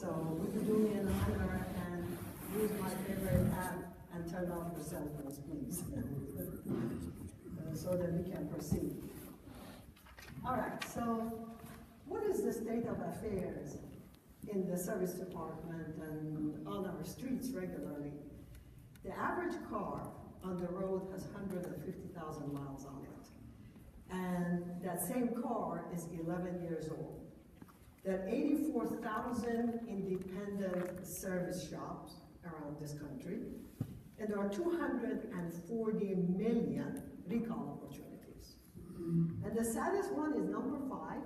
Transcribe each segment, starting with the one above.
So would you do me an honor and use my favorite app and turn off your cell phones, please? So that we can proceed. All right, so what is the state of affairs in the service department and on our streets regularly? The average car on the road has 150,000 miles on it. And that same car is 11 years old. There are 84,000 independent service shops around this country, and there are 240 million recall opportunities. And the saddest one is number 5.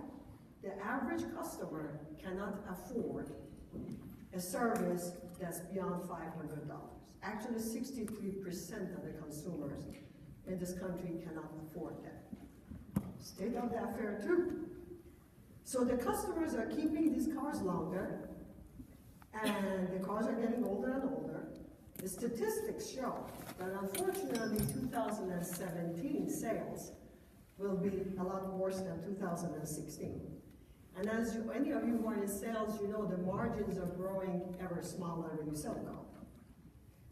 The average customer cannot afford a service that's beyond $500. Actually, 63% of the consumers in this country cannot afford that. State of the affair too. So the customers are keeping these cars longer, and the cars are getting older and older. The statistics show that unfortunately 2017 sales will be a lot worse than 2016. And as any of you who are in sales, you know the margins are growing ever smaller when you sell a car.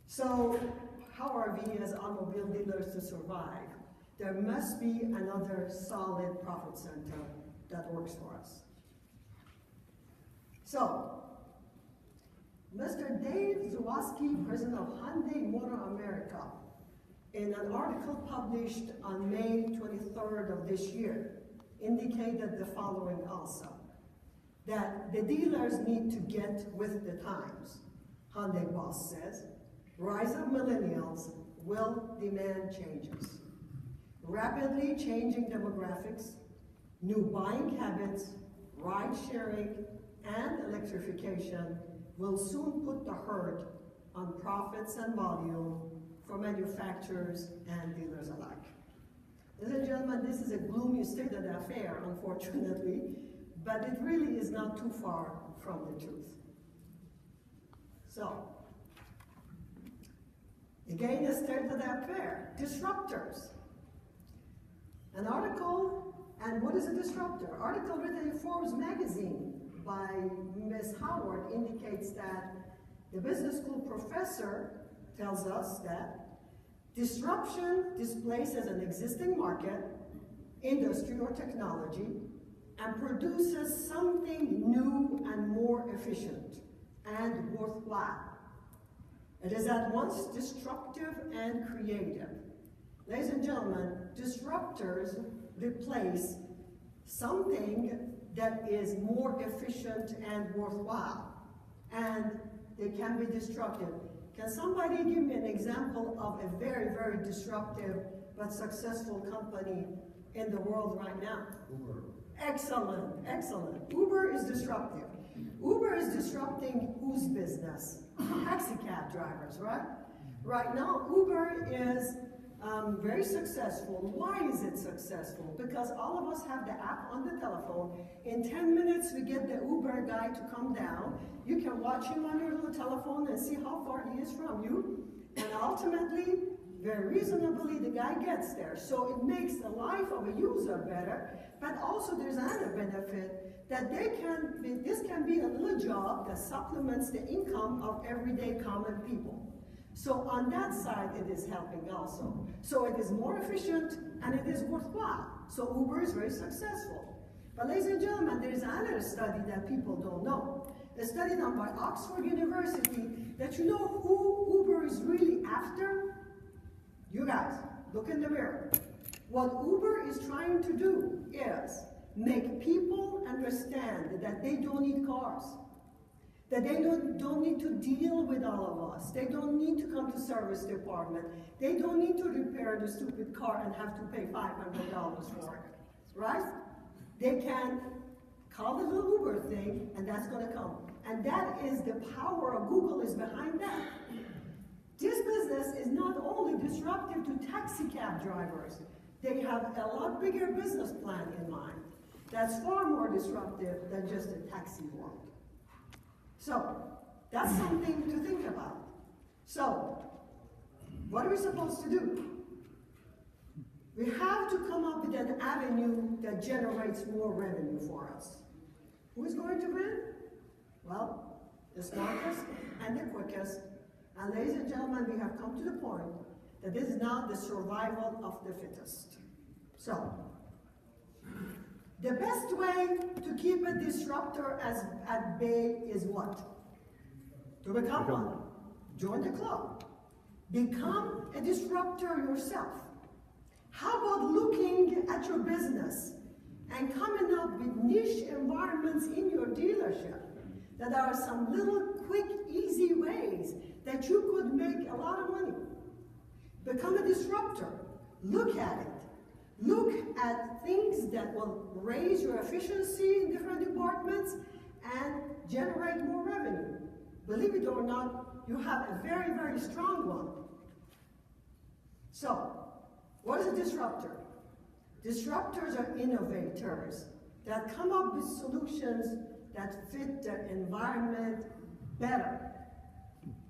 So how are we as automobile dealers to survive? There must be another solid profit center that works for us. So, Mr. Dave Zawoski, president of Hyundai Motor America, in an article published on May 23rd of this year, indicated the following also, that the dealers need to get with the times. Hyundai boss says, rise of millennials will demand changes. Rapidly changing demographics, new buying habits, ride sharing, and electrification will soon put the hurt on profits and volume for manufacturers and dealers alike. Ladies and gentlemen, this is a gloomy state of the affair, unfortunately, but it really is not too far from the truth. So, again, the state of the affair, disruptors. An article, and what is a disruptor? Article written in Forbes magazine by Ms. Howard indicates that the business school professor tells us that disruption displaces an existing market, industry, or technology and produces something new and more efficient and worthwhile. It is at once destructive and creative. Ladies and gentlemen, disruptors replace something that is more efficient and worthwhile, and they can be destructive. Can somebody give me an example of a very, very disruptive but successful company in the world right now? Uber. Excellent, excellent. Uber is disruptive. Uber is disrupting whose business? Taxi cab drivers, right? Right now, Uber is very successful. Why is it successful? Because all of us have the app on the telephone. In 10 minutes, we get the Uber guy to come down. You can watch him on your little telephone and see how far he is from you. And ultimately, very reasonably, the guy gets there. So it makes the life of a user better, but also there's another benefit that this can be a little job that supplements the income of everyday common people. So on that side, it is helping also. So it is more efficient and it is worthwhile. So Uber is very successful. But ladies and gentlemen, there is another study that people don't know. A study done by Oxford University that you know who Uber is really after? You guys, look in the mirror. What Uber is trying to do is make people understand that they don't need cars. That they don't need to deal with all of us. They don't need to come to service department. They don't need to repair the stupid car and have to pay $500 for it, right? They can call the little Uber thing and that's gonna come. And that is the power of Google is behind that. This business is not only disruptive to taxi cab drivers, they have a lot bigger business plan in mind. That's far more disruptive than just a taxi world. So, that's something to think about. So, what are we supposed to do? We have to come up with an avenue that generates more revenue for us. Who's going to win? Well, the smartest and the quickest. And ladies and gentlemen, we have come to the point that this is not the survival of the fittest. So, the best way to keep a disruptor at bay is what? To become one. Join the club. Become a disruptor yourself. How about looking at your business and coming up with niche environments in your dealership that are some little quick, easy ways that you could make a lot of money. Become a disruptor. Look at it. Look at things that will raise your efficiency in different departments and generate more revenue. Believe it or not, you have a very, very strong one. So, what is a disruptor? Disruptors are innovators that come up with solutions that fit the environment better.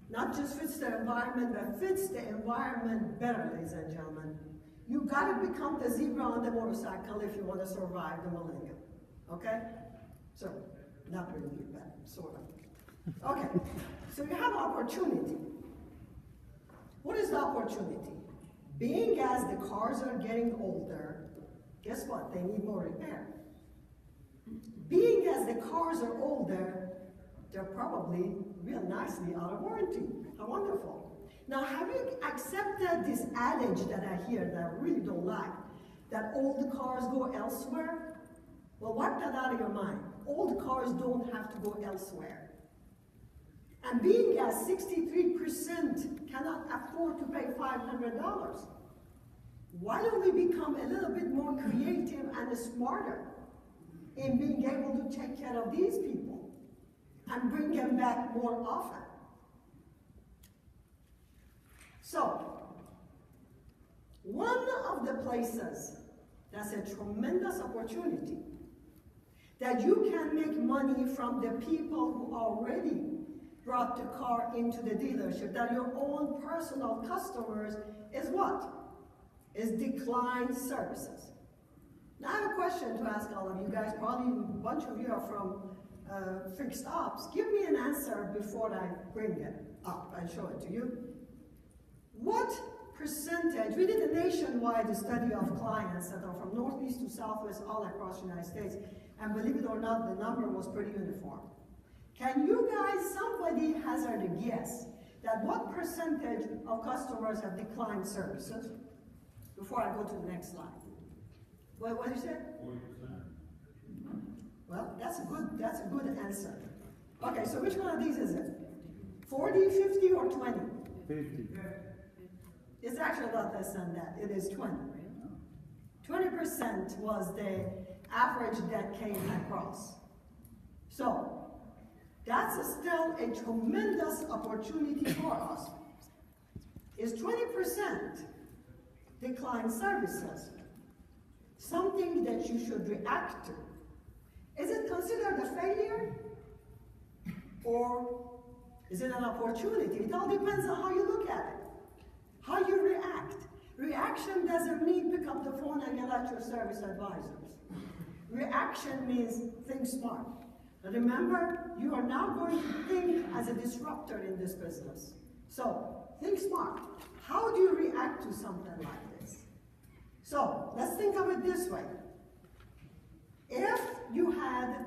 Not just fits the environment, but fits the environment better, ladies and gentlemen. You gotta become the zebra on the motorcycle if you want to survive the millennium, okay? So, not really, but sort of. Okay, so you have opportunity. What is the opportunity? Being as the cars are getting older, guess what? They need more repair. Being as the cars are older, they're probably real nicely out of warranty. How wonderful. Now, have you accepted this adage that I hear that I really don't like, that old cars go elsewhere? Well, wipe that out of your mind. Old cars don't have to go elsewhere. And being as 63% cannot afford to pay $500, why don't we become a little bit more creative and smarter in being able to take care of these people and bring them back more often? So, one of the places that's a tremendous opportunity that you can make money from the people who already brought the car into the dealership, that your own personal customers, is what? Is decline services. Now I have a question to ask all of you guys. Probably a bunch of you are from fixed ops. Give me an answer before I bring it up and show it to you. What percentage, we did a nationwide study of clients that are from Northeast to Southwest all across the United States, and believe it or not, the number was pretty uniform. Can you guys, somebody hazard a guess that what percentage of customers have declined services? Before I go to the next slide. What did you say? 40%. Well, that's a good answer. Okay, so which one of these is it? 40, 50, or 20? 50. It's actually a lot less than that. It is 20. 20% was the average that came across. So, that's still a tremendous opportunity for us. Is 20% decline services something that you should react to? Is it considered a failure? Or is it an opportunity? It all depends on how you look at it, how you react. Reaction doesn't mean pick up the phone and yell at your service advisors. Reaction means think smart. But remember, you are now going to think as a disruptor in this business. So, think smart. How do you react to something like this? So, let's think of it this way. If you had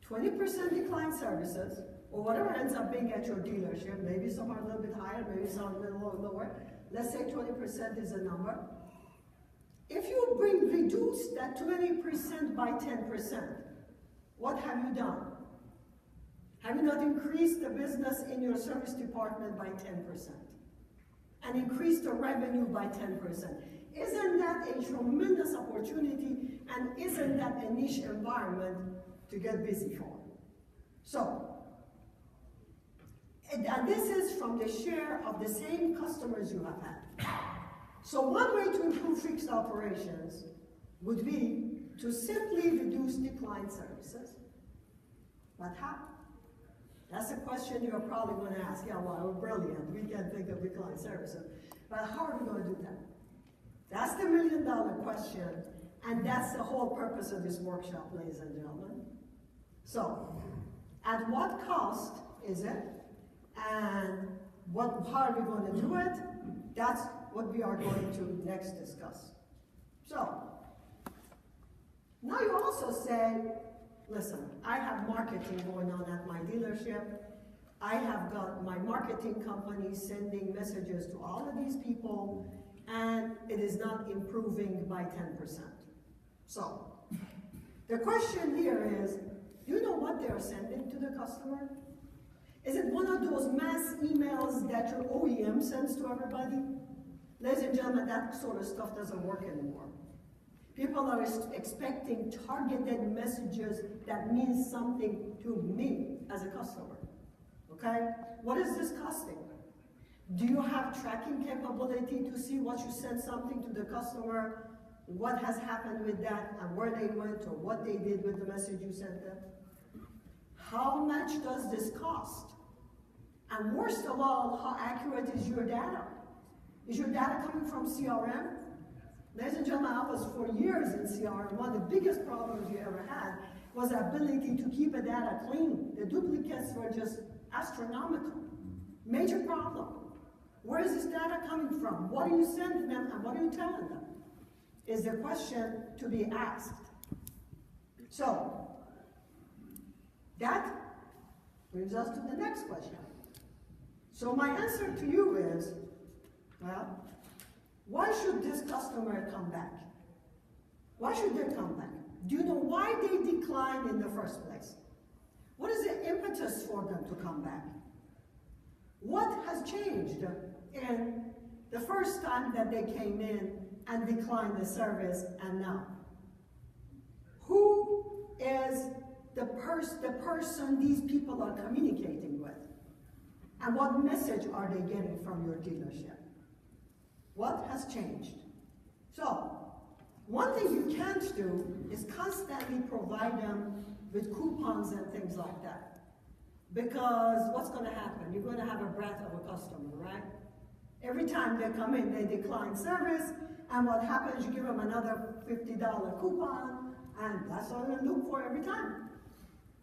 20% decline services, or whatever ends up being at your dealership, maybe some are a little bit higher, maybe some a little lower, let's say 20% is a number. If you reduce that 20% by 10%, what have you done? Have you not increased the business in your service department by 10%? And increased the revenue by 10%? Isn't that a tremendous opportunity, and isn't that a niche environment to get busy for? So, and this is from the share of the same customers you have had. So one way to improve fixed operations would be to simply reduce decline services. But how? That's a question you're probably going to ask. Yeah, well, we're brilliant. We can think of decline services. But how are we going to do that? That's the million-dollar question, and that's the whole purpose of this workshop, ladies and gentlemen. So, at what cost is it? And how are we going to do it? That's what we are going to next discuss. So, now you also say, listen, I have marketing going on at my dealership. I have got my marketing company sending messages to all of these people, and it is not improving by 10%. So, the question here is, do you know what they are sending to the customer? Is it one of those mass emails that your OEM sends to everybody? Ladies and gentlemen, that sort of stuff doesn't work anymore. People are expecting targeted messages that mean something to me as a customer. Okay? What is this costing? Do you have tracking capability to see once you send something to the customer, what has happened with that and where they went or what they did with the message you sent them? How much does this cost? And worst of all, how accurate is your data? Is your data coming from CRM? Ladies and gentlemen, I was for years in CRM. One of the biggest problems we ever had was the ability to keep a data clean. The duplicates were just astronomical. Major problem. Where is this data coming from? What are you sending them and what are you telling them? Is the question to be asked. So, that brings us to the next question. So my answer to you is, well, why should this customer come back? Why should they come back? Do you know why they declined in the first place? What is the impetus for them to come back? What has changed in the first time that they came in and declined the service and now? Who is the person these people are communicating with? And what message are they getting from your dealership? What has changed? So, one thing you can't do is constantly provide them with coupons and things like that. Because what's going to happen? You're going to have a breath of a customer, right? Every time they come in, they decline service, and what happens, you give them another $50 coupon, and that's what they look for every time.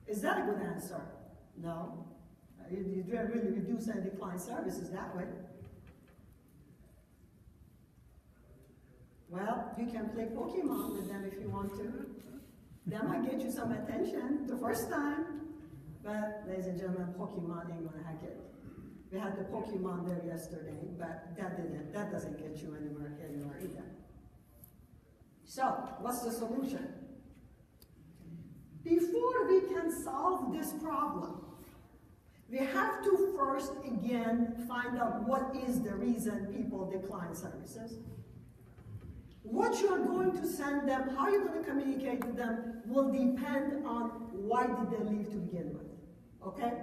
Is that a good answer? No. You don't really reduce and decline services that way. Well, you can play Pokemon with them if you want to. That might get you some attention the first time. But, ladies and gentlemen, Pokemon ain't gonna hack it. We had the Pokemon there yesterday, but that doesn't get you anywhere either. So, what's the solution? Before we can solve this problem, we have to first, again, find out what is the reason people decline services. What you're going to send them, how you're going to communicate with them, will depend on why did they leave to begin with, okay?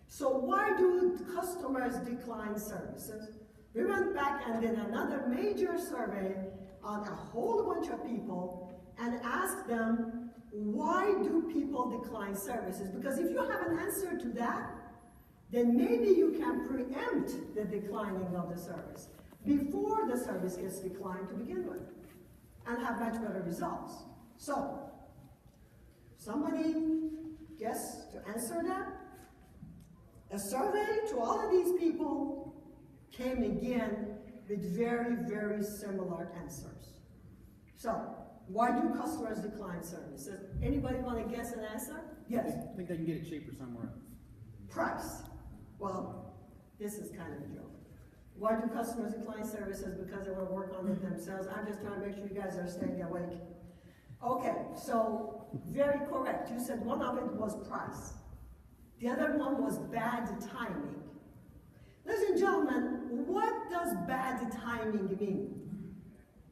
So why do customers decline services? We went back and did another major survey on a whole bunch of people and asked them, why do people decline services? Because if you have an answer to that, then maybe you can preempt the declining of the service before the service gets declined to begin with and have much better results. So, somebody guess to answer that? A survey to all of these people came again with very, very similar answers. So, why do customers decline services? Anybody want to guess an answer? Yes? I think they can get it cheaper somewhere else. Price. Well, this is kind of a joke. Why do customers decline services? Because they want to work on it themselves. I'm just trying to make sure you guys are staying awake. Okay, so very correct. You said one of it was price. The other one was bad timing. Ladies and gentlemen, what does bad timing mean?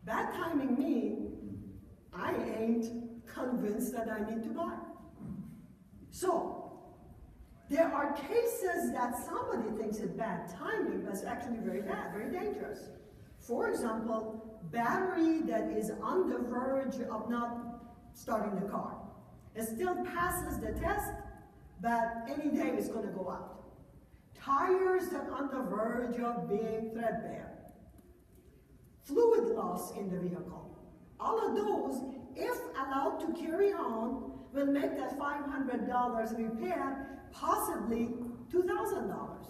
Bad timing means I ain't convinced that I need to buy. So, there are cases that somebody thinks is bad timing, but it's actually very bad, very dangerous. For example, battery that is on the verge of not starting the car. It still passes the test, but any day it's going to go out. Tires that are on the verge of being threadbare. Fluid loss in the vehicle. All of those, if allowed to carry on, will make that $500 repair possibly $2,000.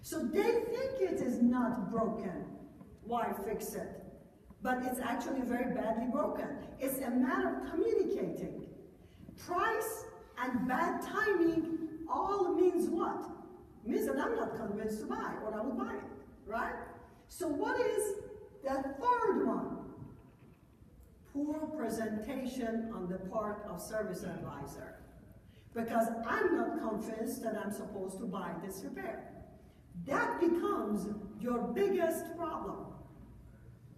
So they think it is not broken. Why fix it? But it's actually very badly broken. It's a matter of communicating. Price and bad timing all means what? It means that I'm not convinced to buy, or I will buy it, right? So what is the third one? Poor presentation on the part of service advisor. Because I'm not convinced that I'm supposed to buy this repair. That becomes your biggest problem.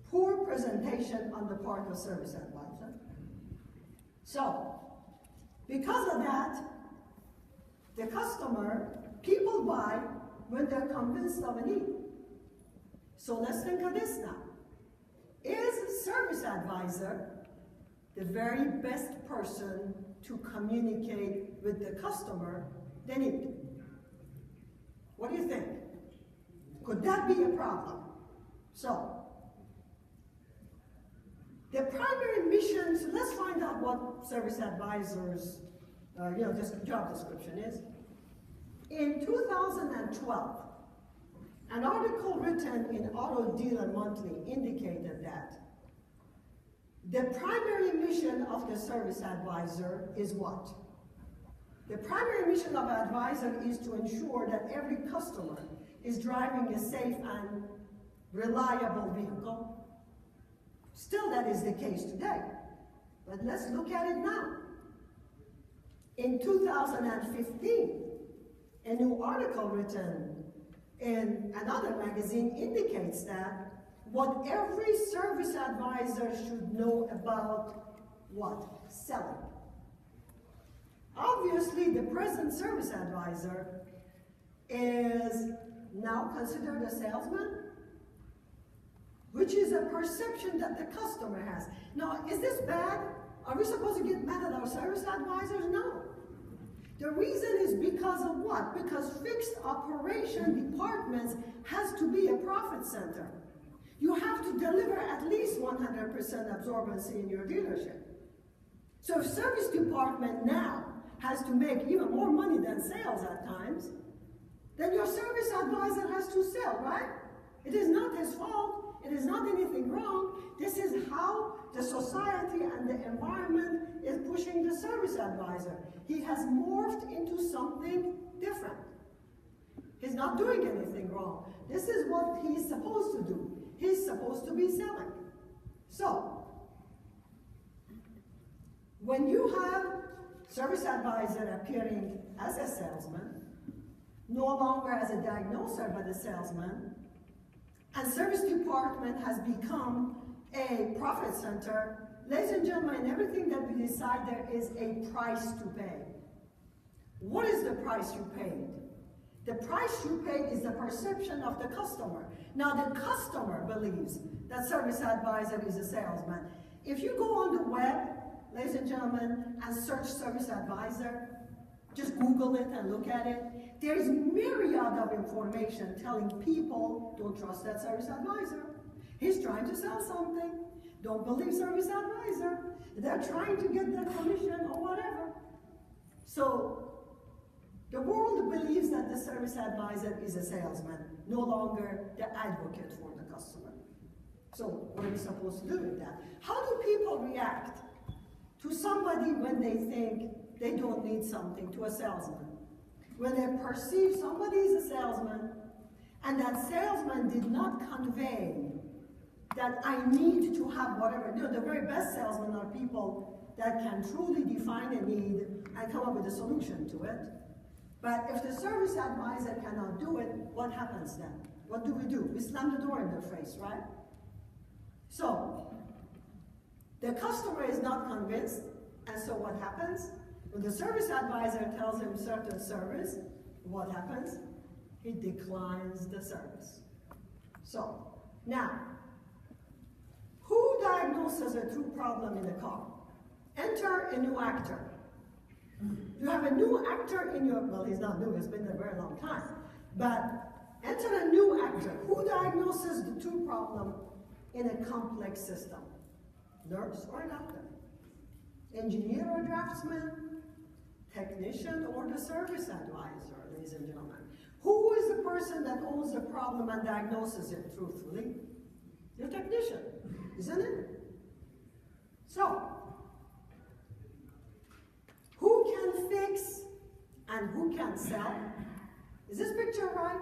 Poor presentation on the part of service advisor. So, because of that, the customer, people buy when they're convinced of a need. So let's think of this now. Is service advisor the very best person to communicate with the customer they need? What do you think? Could that be a problem? So, the primary mission, so let's find out what service advisors, this job description is. In 2012, an article written in Auto Dealer Monthly indicated that the primary mission of the service advisor is what? The primary mission of an advisor is to ensure that every customer is driving a safe and reliable vehicle. Still, that is the case today. But let's look at it now. In 2015, a new article written in another magazine indicates that what every service advisor should know about what? Selling. Obviously, the present service advisor is now considered a salesman, which is a perception that the customer has. Now, is this bad? Are we supposed to get mad at our service advisors? No. The reason is because of what? Because fixed operation departments has to be a profit center. You have to deliver at least 100% absorbency in your dealership. So if service department now has to make even more money than sales at times, then your service advisor has to sell, right? It is not his fault. It is not anything wrong. This is how the society and the environment is pushing the service advisor. He has morphed into something different. He's not doing anything wrong. This is what he's supposed to do. He's supposed to be selling. So, when you have service advisor appearing as a salesman, no longer as a diagnoser but a salesman, and service department has become a profit center, ladies and gentlemen, everything that we decide there is a price to pay. What is the price you paid? The price you paid is the perception of the customer. Now the customer believes that service advisor is a salesman. If you go on the web, ladies and gentlemen, and search service advisor, just Google it and look at it. There's myriad of information telling people, don't trust that service advisor. He's trying to sell something. Don't believe service advisor. They're trying to get their commission or whatever. So the world believes that the service advisor is a salesman, no longer the advocate for the customer. So what are we supposed to do with that? How do people react to somebody when they think they don't need something, to a salesman? When they perceive somebody is a salesman, and that salesman did not convey that I need to have whatever. You know, the very best salesmen are people that can truly define a need and come up with a solution to it. But if the service advisor cannot do it, what happens then? What do? We slam the door in their face, right? So, the customer is not convinced, and so what happens? When the service advisor tells him certain service, what happens? He declines the service. So, now, who diagnoses a true problem in the car? Enter a new actor. You have a new actor in your, well, he's not new, he's been there a very long time. But enter a new actor. Who diagnoses the true problem in a complex system? Nurse or a doctor? Engineer or draftsman, technician, or the service advisor, ladies and gentlemen? Who is the person that owns the problem and diagnoses it truthfully? Your technician, isn't it? So, who can fix and who can sell? Is this picture right?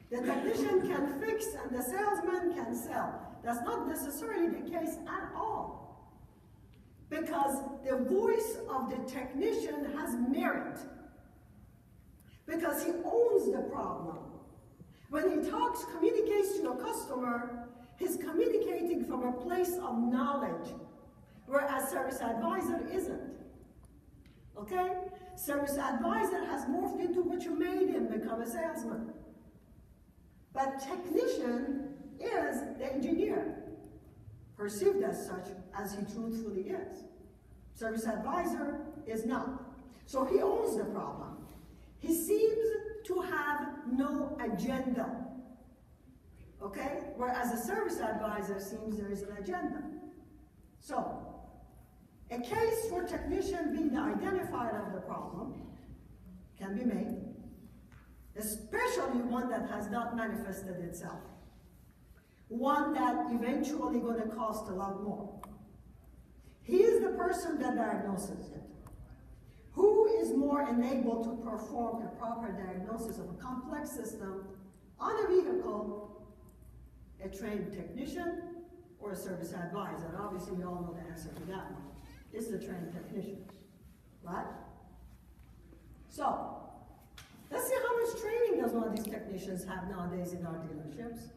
The technician can fix and the salesman can sell. That's not necessarily the case at all. Because the voice of the technician has merit. Because he owns the problem. When he talks, communicates to a customer, he's communicating from a place of knowledge, whereas service advisor isn't. Okay? Service advisor has morphed into what you made him become a salesman. But technician is the engineer, perceived as such as he truthfully is. Service advisor is not. So he owns the problem. He seems to have no agenda. Okay? Whereas a service advisor seems there is an agenda. So, a case for technician being the identifier of the problem can be made, especially one that has not manifested itself. One that eventually going to cost a lot more. He is the person that diagnoses it. Who is more enabled to perform a proper diagnosis of a complex system on a vehicle? A trained technician or a service advisor? And obviously, we all know the answer to that one. It's the trained technician, right? So, let's see how much training does one of these technicians have nowadays in our dealerships.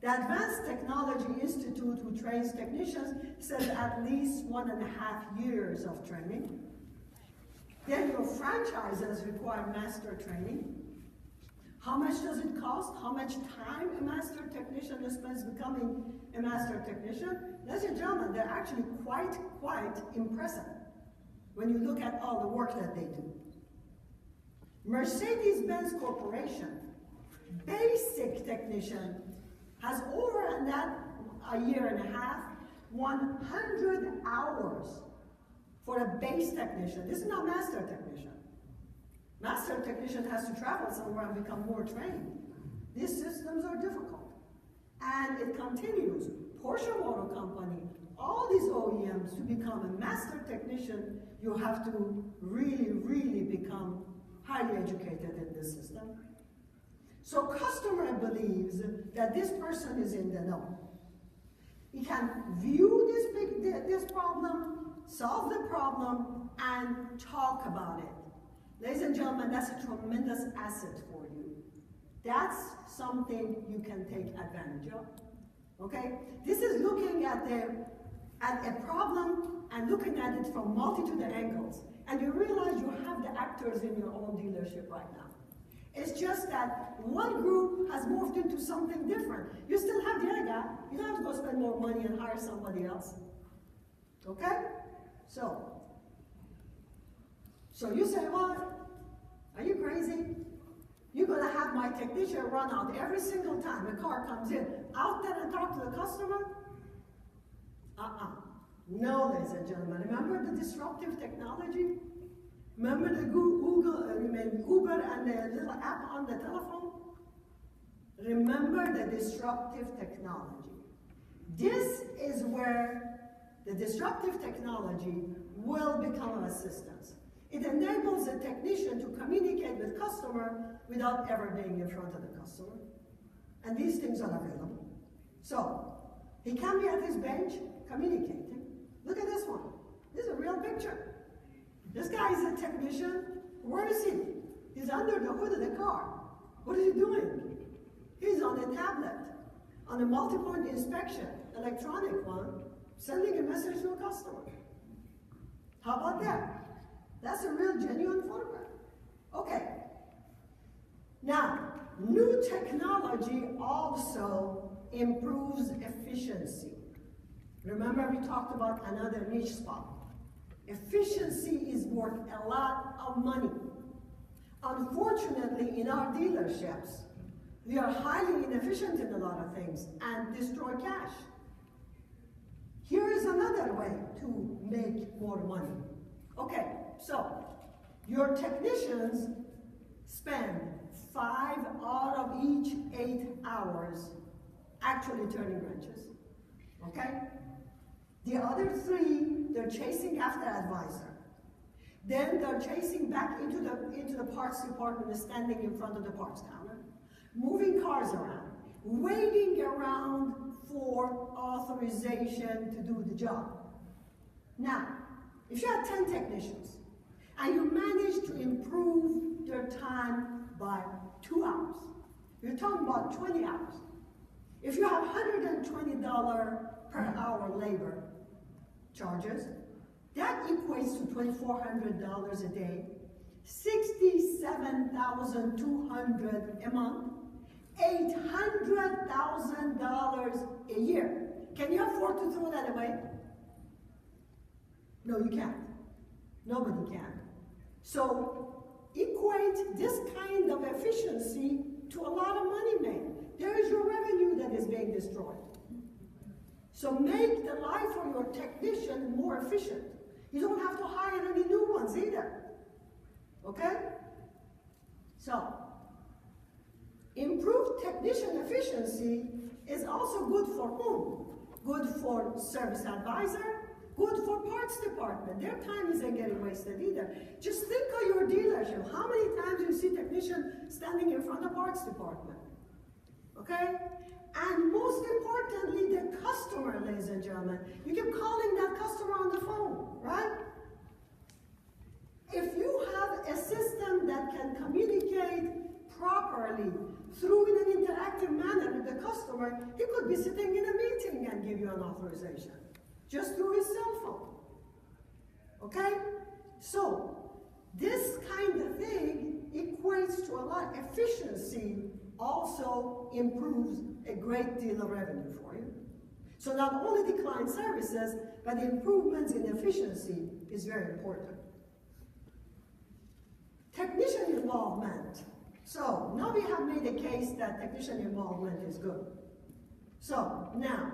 The Advanced Technology Institute, who trains technicians, says at least 1.5 years of training. Then your franchises require master training. How much does it cost? How much time a master technician spends becoming a master technician? Ladies and gentlemen, they're actually quite impressive when you look at all the work that they do. Mercedes-Benz Corporation, basic technician, has over in that a year and a half, 100 hours for a base technician. This is not master technician. Master technician has to travel somewhere and become more trained. These systems are difficult. And it continues. Porsche Motor Company, all these OEMs, to become a master technician, you have to really become highly educated in this system. So customer believes that this person is in the know. He can view this problem, solve the problem, and talk about it. Ladies and gentlemen, that's a tremendous asset for you. That's something you can take advantage of. Okay? This is looking at a problem and looking at it from multitude of angles. And you realize you have the actors in your own dealership right now. It's just that one group has morphed into something different. You still have the other guy. You don't have to go spend more money and hire somebody else. Okay? So you say, well, are you crazy? You're going to have my technician run out every single time a car comes in, out there and talk to the customer? No, ladies and gentlemen. Remember the disruptive technology? Remember the Uber and the little app on the telephone? Remember the disruptive technology. This is where the disruptive technology will become an assistance. It enables a technician to communicate with customer without ever being in front of the customer. And these things are available. So, he can be at his bench communicating. Look at this one. This is a real picture. This guy is a technician. Where is he? He's under the hood of the car. What is he doing? He's on a tablet, on a multi-point inspection, electronic one, sending a message to a customer. How about that? That's a real genuine photograph. Okay. Now, new technology also improves efficiency. Remember we talked about another niche spot. Efficiency is worth a lot of money. Unfortunately, in our dealerships, we are highly inefficient in a lot of things and destroy cash. Here is another way to make more money. Okay, so your technicians spend 5 out of each 8 hours actually turning wrenches. Okay? The other 3, they're chasing after advisor. Then they're chasing back into the parts department, standing in front of the parts counter, moving cars around, waiting around for authorization to do the job. Now, if you have 10 technicians and you manage to improve their time by 2 hours, you're talking about 20 hours. If you have $120 per hour labor charges, that equates to $2,400 a day, $67,200 a month, $800,000 a year. Can you afford to throw that away? No, you can't. Nobody can. So equate this kind of efficiency to a lot of money made. There is your revenue that is being destroyed. So make the life of your technician more efficient. You don't have to hire any new ones either. Okay? So, improved technician efficiency is also good for whom? Good for service advisor, good for parts department. Their time isn't getting wasted either. Just think of your dealership. How many times do you see technician standing in front of parts department? Okay? And most importantly, the customer, ladies and gentlemen. You keep calling that customer on the phone, right? If you have a system that can communicate properly through in an interactive manner with the customer, he could be sitting in a meeting and give you an authorization just through his cell phone. Okay? So, this kind of thing equates to a lot of efficiency, also improves a great deal of revenue for you. So not only decline services, but improvements in efficiency is very important. Technician involvement. So now we have made a case that technician involvement is good. So now,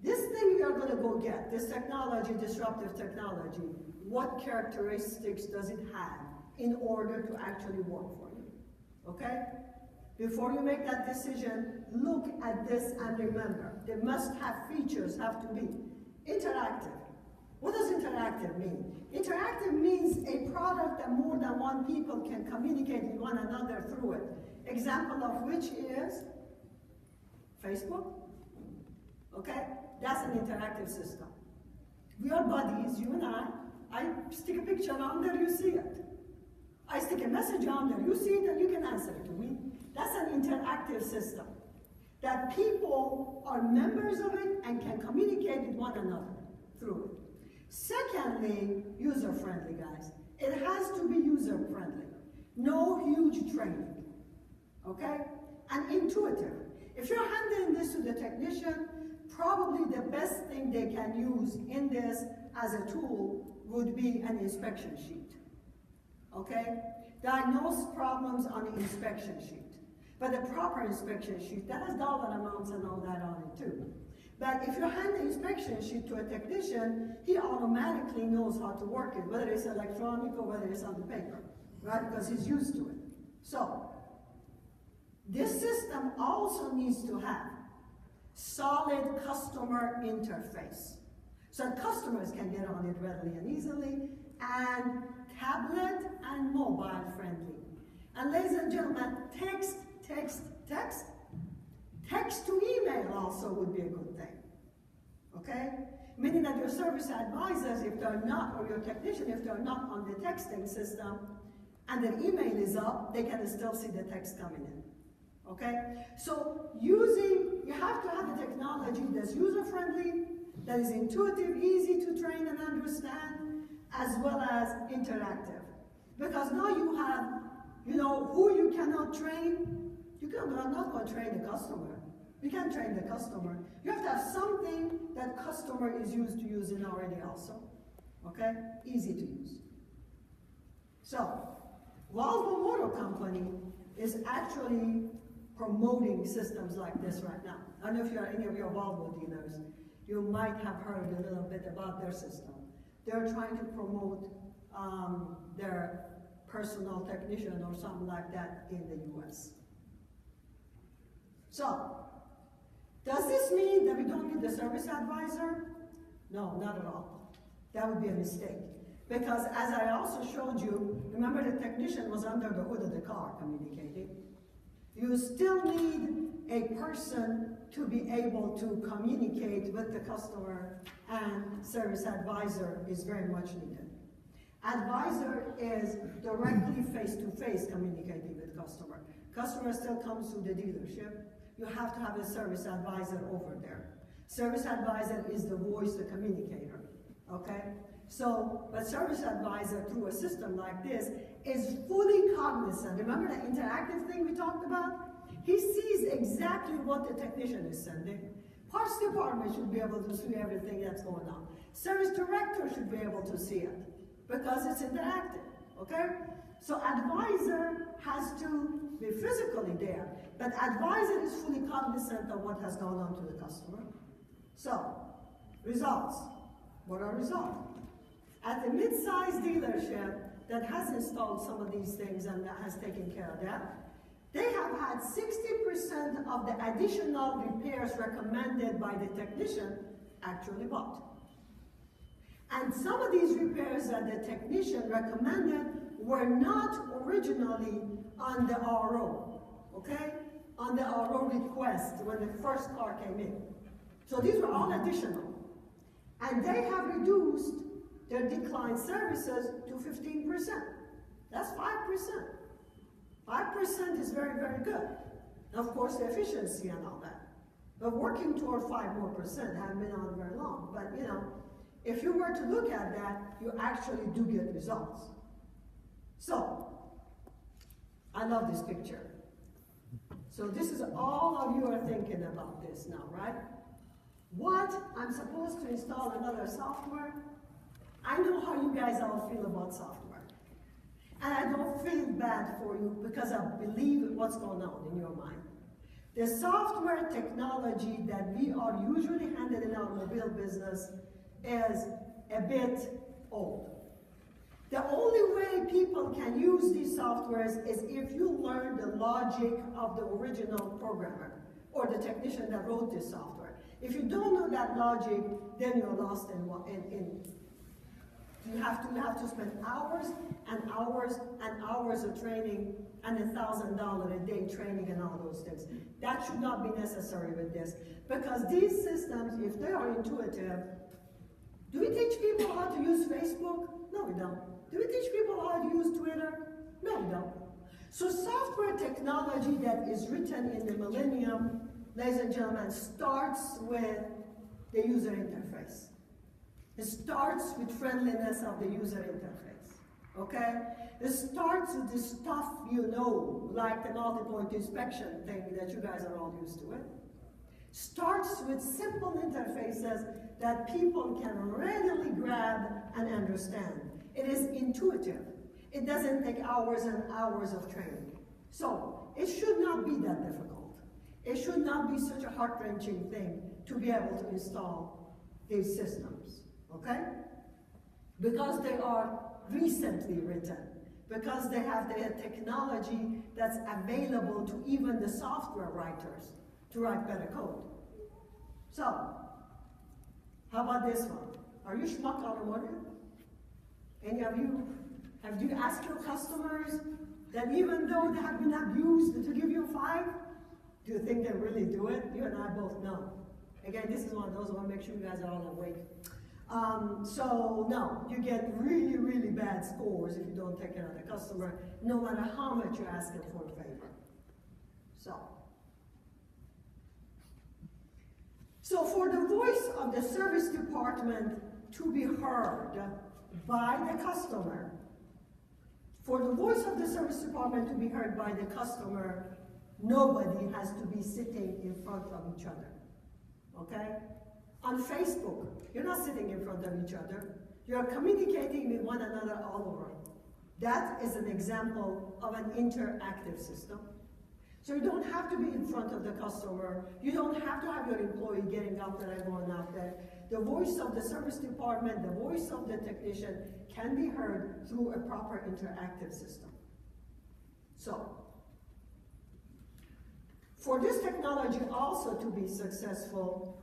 this thing we are going to go get, this technology, disruptive technology, what characteristics does it have in order to actually work for you? Okay? Before you make that decision, look at this and remember, the must-have features have to be interactive. What does interactive mean? Interactive means a product that more than one people can communicate with one another through it. Example of which is Facebook. Okay? That's an interactive system. We are buddies, you and I. I stick a picture on there, you see it. I stick a message on there, you see it, and you can answer it to me. That's an interactive system. That people are members of it and can communicate with one another through it. Secondly, user-friendly, guys. It has to be user-friendly. No huge training, okay? And intuitive. If you're handing this to the technician, probably the best thing they can use in this as a tool would be an inspection sheet, okay? Diagnose problems on the inspection sheet. But a proper inspection sheet, that has dollar amounts and all that on it too. But if you hand the inspection sheet to a technician, he automatically knows how to work it, whether it's electronic or whether it's on the paper, right? Because he's used to it. So, this system also needs to have solid customer interface. So customers can get on it readily and easily, and tablet and mobile friendly. And ladies and gentlemen, text to email also would be a good thing, okay? Meaning that your service advisors, if they're not, or your technician, if they're not on the texting system, and their email is up, they can still see the text coming in, okay? So you have to have a technology that's user-friendly, that is intuitive, easy to train and understand, as well as interactive. Because now you have, who you cannot train. You're not going to train the customer. You can't train the customer. You have to have something that customer is used to using already also. Okay? Easy to use. So, Volvo Motor Company is actually promoting systems like this right now. I don't know if you are any of your Volvo dealers. You might have heard a little bit about their system. They're trying to promote their personal technician or something like that in the US. So, does this mean that we don't need the service advisor? No, not at all. That would be a mistake. Because as I also showed you, remember the technician was under the hood of the car communicating. You still need a person to be able to communicate with the customer, and service advisor is very much needed. Advisor is directly face-to-face communicating with customer. Customer still comes to the dealership. You have to have a service advisor over there. Service advisor is the voice, the communicator, okay? So, but service advisor through a system like this is fully cognizant. Remember the interactive thing we talked about? He sees exactly what the technician is sending. Parts department should be able to see everything that's going on. Service director should be able to see it because it's interactive, okay? So advisor has to be physically there, but advisor is fully cognizant of what has gone on to the customer. So, results. What are results? At the mid-sized dealership that has installed some of these things and that has taken care of that, they have had 60% of the additional repairs recommended by the technician actually bought. And some of these repairs that the technician recommended were not originally on the RO, okay? On the RO request when the first car came in. So these were all additional. And they have reduced their declined services to 15%. That's 5%. 5% is very, very good. Of course, the efficiency and all that. But working toward 5% more haven't been on very long. But you know, if you were to look at that, you actually do get results. So, I love this picture. So this is all of you are thinking about this now, right? What? I'm supposed to install another software? I know how you guys all feel about software. And I don't feel bad for you because I believe what's going on in your mind. The software technology that we are usually handed in our mobile business is a bit old. The only way people can use these softwares is if you learn the logic of the original programmer or the technician that wrote this software. If you don't know that logic, then you're lost in you have to spend hours and hours and hours of training and $1,000 a day training and all those things. That should not be necessary with this. Because these systems, if they are intuitive, do we teach people how to use Facebook? No, we don't. Do we teach people how to use Twitter? No, we don't. So software technology that is written in the millennium, ladies and gentlemen, starts with the user interface. It starts with friendliness of the user interface, okay? It starts with the stuff you know, like the multi-point inspection thing that you guys are all used to it. Starts with simple interfaces that people can readily grab and understand. It is intuitive. It doesn't take hours and hours of training. So, it should not be that difficult. It should not be such a heart-wrenching thing to be able to install these systems. Okay? Because they are recently written, because they have the technology that's available to even the software writers to write better code. So, how about this one? Are you schmuck automotive? Any of you, have you asked your customers that even though they have been abused to give you 5, do you think they really do it? You and I both know. Again, this is one of those I want to make sure you guys are all awake. So no, you get really, really bad scores if you don't take care of the customer, no matter how much you ask them for a favor. So for the voice of the service department to be heard by the customer, for the voice of the service department to be heard by the customer, nobody has to be sitting in front of each other, okay? On Facebook, you're not sitting in front of each other. You're communicating with one another all over. That is an example of an interactive system. So you don't have to be in front of the customer. You don't have to have your employee getting up there and going out there. The voice of the service department, the voice of the technician can be heard through a proper interactive system. So, for this technology also to be successful,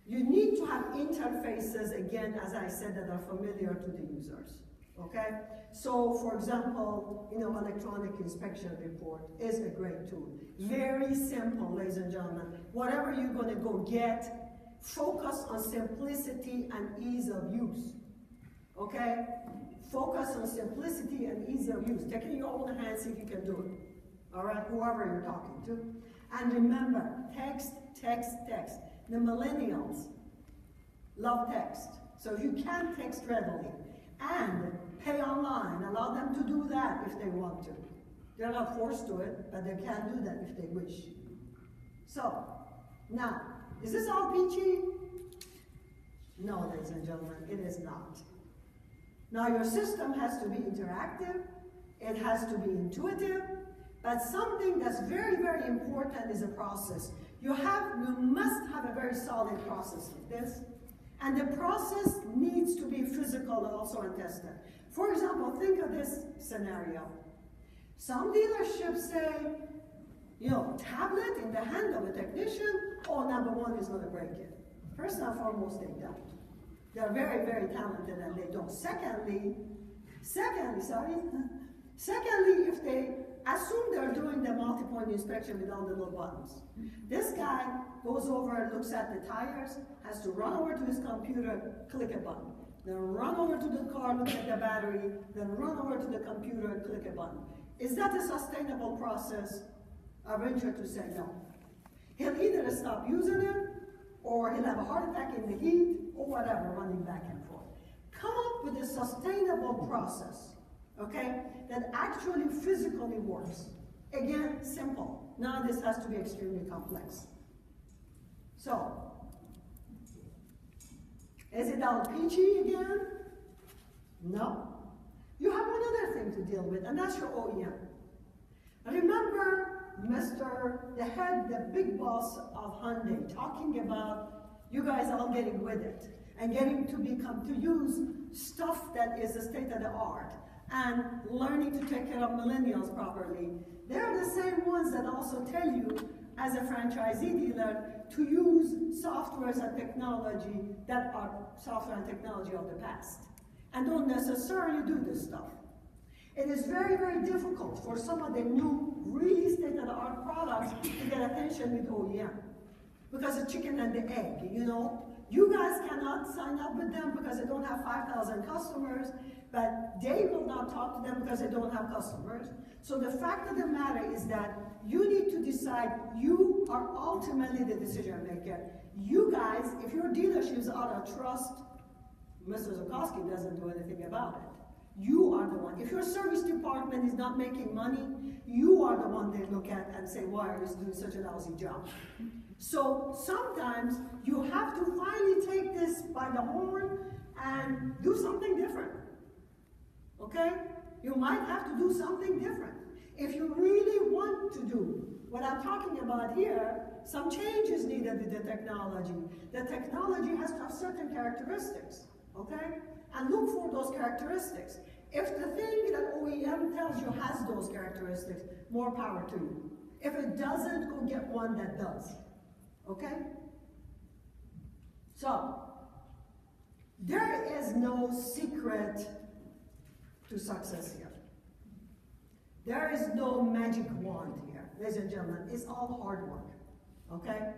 you need to have interfaces, again, as I said, that are familiar to the users, okay? So, for example, electronic inspection report is a great tool. Very simple, ladies and gentlemen. Whatever you're gonna go get, focus on simplicity and ease of use, okay? Focus on simplicity and ease of use. Take it in your own hands, see if you can do it, all right? Whoever you're talking to. And remember, text, text, text. The millennials love text. So if you can text readily and pay online, allow them to do that if they want to. They're not forced to it, but they can do that if they wish. So, now, is this all peachy? No, ladies and gentlemen, it is not. Now, your system has to be interactive, it has to be intuitive, but something that's very, very important is a process. You must have a very solid process like this, and the process needs to be physical and also tested. For example, think of this scenario. Some dealerships say, tablet in the hand of a technician, number one is going to break it. First and foremost, they don't. They're very, very talented and they don't. Secondly, if they assume they're doing the multi-point inspection with all the little buttons. This guy goes over, looks at the tires, has to run over to his computer, click a button. Then run over to the car, look at the battery, then run over to the computer, click a button. Is that a sustainable process? I venture to say no. He'll either stop using it, or he'll have a heart attack in the heat, or whatever, running back and forth. Come up with a sustainable process, okay, that actually physically works. Again, simple. None of this has to be extremely complex. So, is it all peachy again? No. You have one other thing to deal with, and that's your OEM. Remember the big boss of Hyundai, talking about you guys all getting with it and getting to use stuff that is the state of the art and learning to take care of millennials properly. They're the same ones that also tell you, as a franchisee dealer, to use softwares and technology that are software and technology of the past, and don't necessarily do this stuff. It is very, very difficult for some of the new, really state-of-the-art products to get attention with OEM, because the chicken and the egg, You guys cannot sign up with them because they don't have 5,000 customers, but they will not talk to them because they don't have customers. So the fact of the matter is that you need to decide, you are ultimately the decision maker. You guys, if your dealerships are out of trust, Mr. Zukoski doesn't do anything about it. You are the one. If your service department is not making money, you are the one they look at and say, why are you doing such a lousy job? So sometimes you have to finally take this by the horn and do something different, okay? You might have to do something different. If you really want to do what I'm talking about here, some change is needed with the technology. The technology has to have certain characteristics, okay? And look for those characteristics. If the thing that OEM tells you has those characteristics, more power to you. If it doesn't, go get one that does. Okay? So, there is no secret to success here. There is no magic wand here, ladies and gentlemen. It's all hard work. Okay?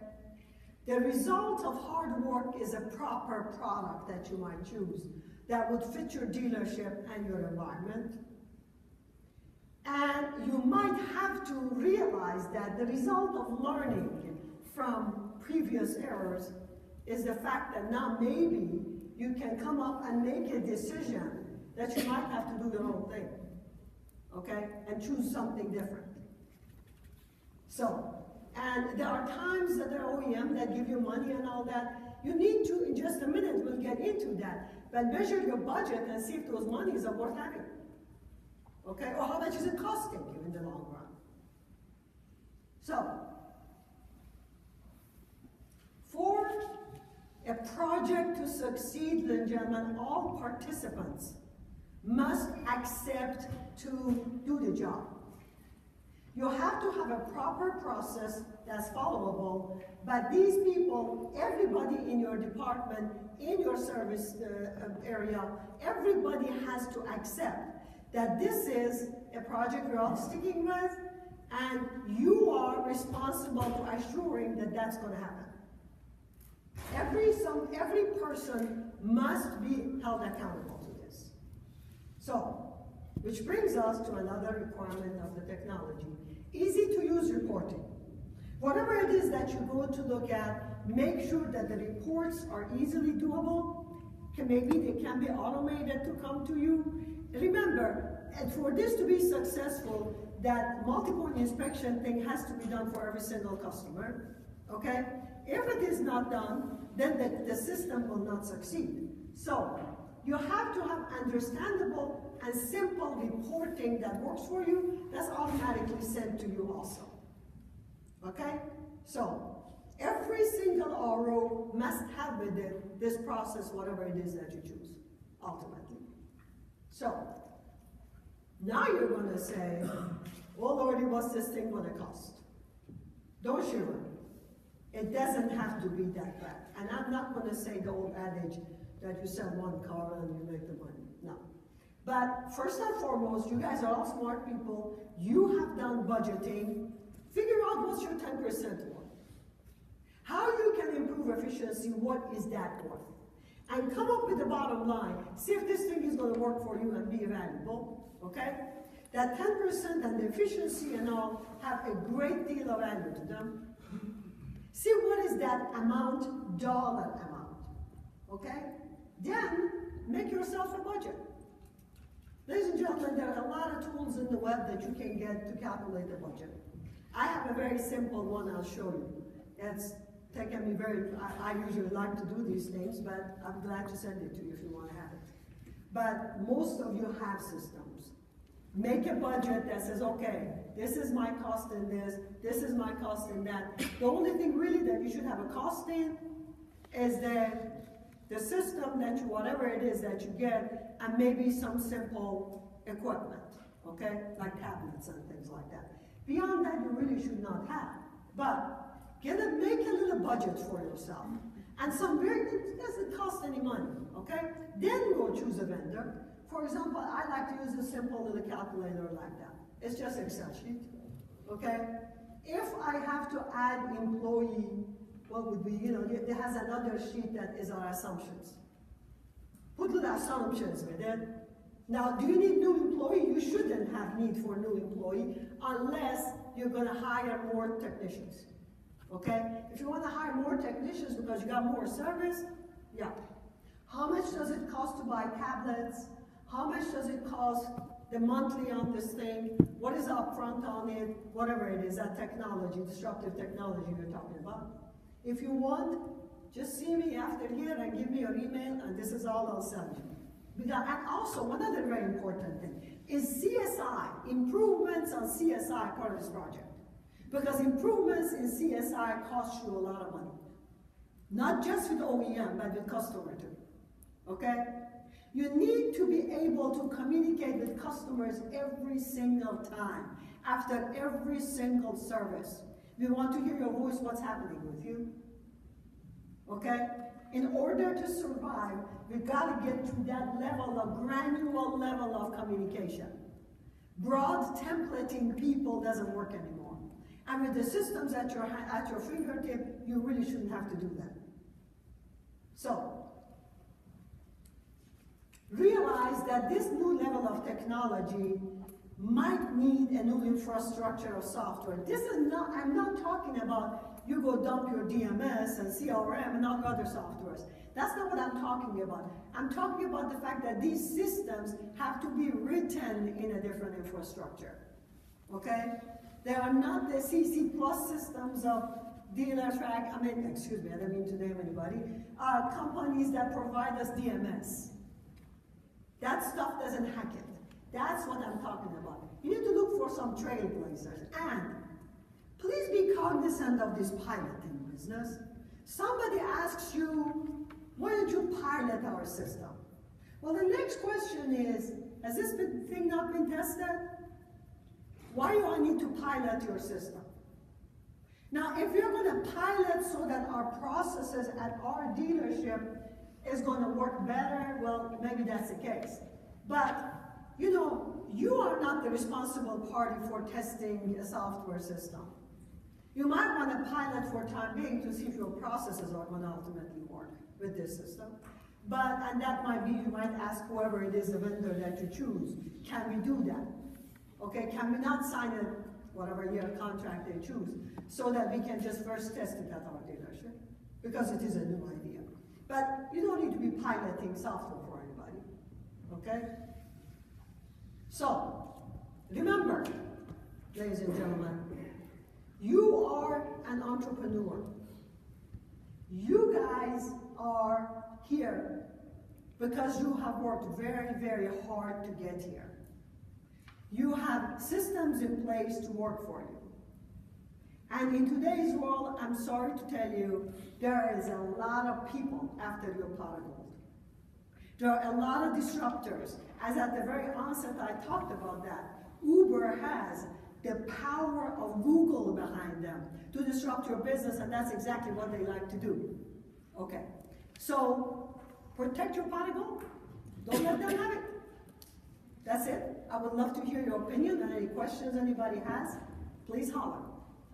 The result of hard work is a proper product that you might choose that would fit your dealership and your environment. And you might have to realize that the result of learning from previous errors is the fact that now maybe you can come up and make a decision that you might have to do the wrong thing, okay? And choose something different. So, and there are times that there are OEM that give you money and all that. You need to, in just a minute, we'll get into that, but measure your budget and see if those monies are worth having. Okay, or how much is it costing you in the long run? So, for a project to succeed, ladies and gentlemen, all participants must accept to do the job. You have to have a proper process that's followable, but these people, everybody in your department, in your service area, everybody has to accept that this is a project we're all sticking with, and you are responsible for assuring that that's going to happen. Every person must be held accountable to this. So, which brings us to another requirement of the technology. Easy to use reporting. Whatever it is that you go to look at, make sure that the reports are easily doable. Maybe they can be automated to come to you. Remember, and for this to be successful, that multi-point inspection thing has to be done for every single customer, okay? If it is not done, then the system will not succeed. So, you have to have understandable and simple reporting that works for you, that's automatically sent to you also, okay? So, every single RO must have with it this process, whatever it is that you choose, ultimately. So, now you're going to say, oh Lordy, what's this thing going to cost? Don't shiver. It doesn't have to be that bad. And I'm not going to say the old adage that you sell one car and you make the money. No. But first and foremost, you guys are all smart people. You have done budgeting. Figure out what's your 10% worth. How you can improve efficiency, what is that worth? And come up with the bottom line. See if this thing is going to work for you and be valuable, okay? That 10% and the efficiency and all have a great deal of value to them. See what is that amount, dollar amount, okay? Then make yourself a budget. Ladies and gentlemen, there are a lot of tools in the web that you can get to calculate a budget. I have a very simple one I'll show you. It's taken me I usually like to do these things, but I'm glad to send it to you if you want to have it. But most of you have systems. Make a budget that says, okay, this is my cost in this is my cost in that. The only thing really that you should have a cost in is the system that you, whatever it is that you get, and maybe some simple equipment, okay? Like tablets and things like that. Beyond that, you really should not have. But make a little budget for yourself. And it doesn't cost any money, okay? Then go choose a vendor. For example, I like to use a simple little calculator like that. It's just Excel sheet, okay? If I have to add employee, what would be, it has another sheet that is our assumptions. Put little assumptions with it. Now, do you need new employee? You shouldn't have need for new employee unless you're gonna hire more technicians, okay? If you wanna hire more technicians because you got more service, yeah. How much does it cost to buy tablets? How much does it cost the monthly on this thing? What is upfront on it? Whatever it is, that technology, disruptive technology you're talking about. If you want, just see me after here and give me your email, and this is all I'll send you. And also, one other very important thing is CSI, improvements on CSI part of this project. Because improvements in CSI cost you a lot of money. Not just with OEM, but with customer too, okay? You need to be able to communicate with customers every single time, after every single service. We want to hear your voice, what's happening with you, okay? In order to survive, we've got to get to that level of granular level of communication. Broad templating people doesn't work anymore. And with the systems at your fingertip, you really shouldn't have to do that. So, realize that this new level of technology might need a new infrastructure of software. I'm not talking about you go dump your DMS and CRM and all other softwares. That's not what I'm talking about. I'm talking about the fact that these systems have to be written in a different infrastructure, okay? They are not the CC plus systems of dealer track, I don't mean to name anybody, companies that provide us DMS. That stuff doesn't hack it. That's what I'm talking about. You need to look for some trailblazers. And please be cognizant of this piloting business. Somebody asks you, why don't you pilot our system? Well, the next question is, has this thing not been tested? Why do I need to pilot your system? Now, if you're going to pilot so that our processes at our dealership is going to work better, well, maybe that's the case. But, you know, you are not the responsible party for testing a software system. You might want to pilot for time being to see if your processes are going to ultimately work with this system. And that might be, you might ask whoever it is, the vendor that you choose, can we do that? Okay, can we not sign a whatever year contract they choose so that we can just first test it at our dealership? Because it is a new idea. But you don't need to be piloting software for anybody, okay? So, remember, ladies and gentlemen, you are an entrepreneur. You guys are here because you have worked very, very hard to get here. You have systems in place to work for you. And in today's world, I'm sorry to tell you, there is a lot of people after your pot of gold. There are a lot of disruptors. As at the very onset, I talked about that. Uber has the power of Google behind them to disrupt your business, and that's exactly what they like to do. Okay, so protect your pot of gold. Don't let them have it. That's it. I would love to hear your opinion and any questions anybody has. Please holler.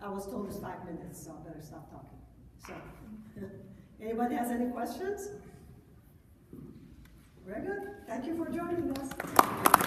I was told it's 5 minutes, so I better stop talking. So, anybody has any questions? Very good. Thank you for joining us.